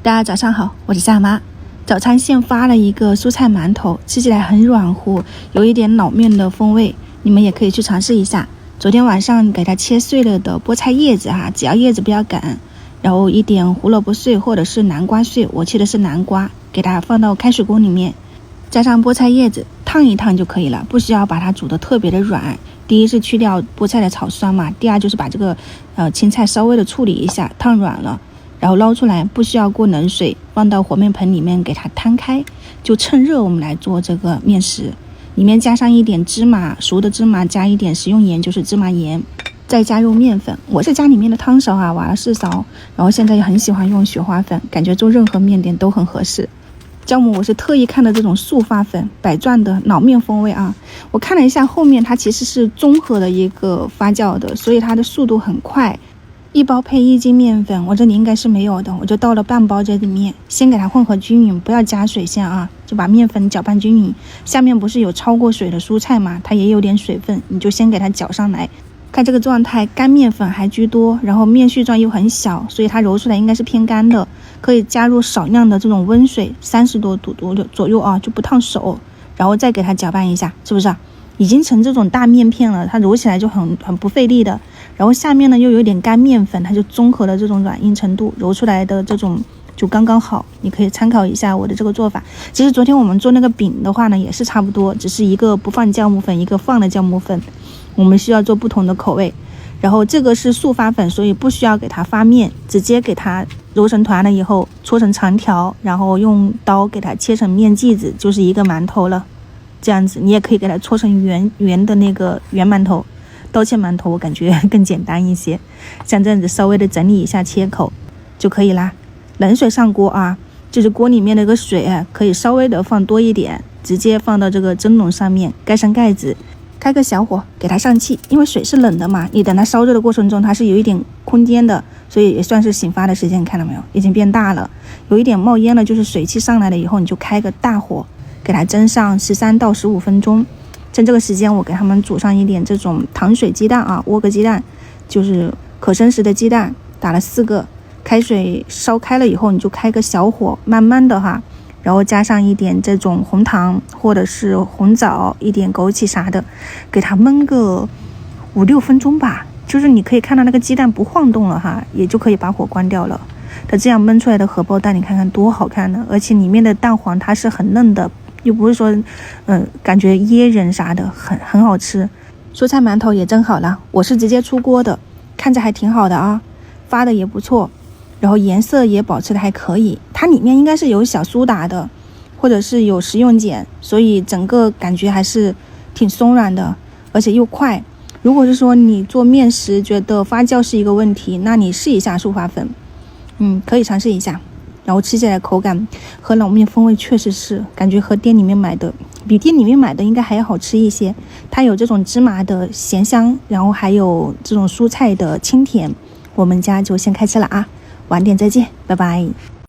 大家早上好，我是夏妈。早餐现发了一个蔬菜馒头，吃起来很软乎，有一点老面的风味，你们也可以去尝试一下。昨天晚上给它切碎了的菠菜叶子只要叶子不要梗，然后一点胡萝卜碎或者是南瓜碎，我切的是南瓜，给它放到开水锅里面，加上菠菜叶子烫一烫就可以了，不需要把它煮得特别的软。第一是去掉菠菜的草酸嘛，第二就是把这个青菜稍微的处理一下，烫软了，然后捞出来，不需要过冷水，放到和面盆里面给它摊开，就趁热我们来做这个面食。里面加上一点芝麻，熟的芝麻，加一点食用盐，就是芝麻盐，再加入面粉。我是家里面的汤勺挖了4勺，然后现在也很喜欢用雪花粉，感觉做任何面点都很合适。酵母我是特意看的这种速发粉，百转的老面风味我看了一下后面它其实是综合的一个发酵的，所以它的速度很快。1包配1斤面粉，我这里应该是没有的，我就倒了半包在里面，先给它混合均匀，不要加水先就把面粉搅拌均匀。下面不是有超过水的蔬菜吗？它也有点水分，你就先给它搅上来。看这个状态，干面粉还居多，然后面絮状又很小，所以它揉出来应该是偏干的，可以加入少量的这种温水，30多度左右就不烫手，然后再给它搅拌一下，是不是已经成这种大面片了，它揉起来就很不费力的。然后下面呢又有点干面粉，它就综合了这种软硬程度，揉出来的这种就刚刚好，你可以参考一下我的这个做法。其实昨天我们做那个饼的话呢也是差不多，只是一个不放酵母粉，一个放了酵母粉，我们需要做不同的口味。然后这个是速发粉，所以不需要给它发面，直接给它揉成团了以后搓成长条，然后用刀给它切成面剂子，就是一个馒头了。这样子你也可以给它搓成圆的那个圆馒头，刀切馒头我感觉更简单一些，像这样子稍微的整理一下切口就可以啦。冷水上锅就是锅里面的一个水可以稍微的放多一点，直接放到这个蒸笼上面，盖上盖子，开个小火给它上气，因为水是冷的嘛，你等它烧热的过程中它是有一点空间的，所以也算是醒发的时间，你看到没有，已经变大了，有一点冒烟了，就是水汽上来了以后，你就开个大火给它蒸上13到15分钟。趁这个时间我给他们煮上一点这种糖水鸡蛋窝个鸡蛋，就是可生食的鸡蛋，打了4个，开水烧开了以后你就开个小火，慢慢的然后加上一点这种红糖或者是红枣，一点枸杞啥的，给它焖个5-6分钟吧，就是你可以看到那个鸡蛋不晃动了也就可以把火关掉了。它这样焖出来的荷包蛋你看看多好看呢，而且里面的蛋黄它是很嫩的，又不是说感觉噎人啥的，很好吃。蔬菜馒头也蒸好了，我是直接出锅的，看着还挺好的发的也不错，然后颜色也保持的还可以，它里面应该是有小苏打的，或者是有食用碱，所以整个感觉还是挺松软的，而且又快。如果是说你做面食觉得发酵是一个问题，那你试一下速发粉，可以尝试一下。然后吃起来口感和老面风味确实是感觉和店里面买的比店里面买的应该还要好吃一些，它有这种芝麻的咸香，然后还有这种蔬菜的清甜。我们家就先开吃了晚点再见，拜拜。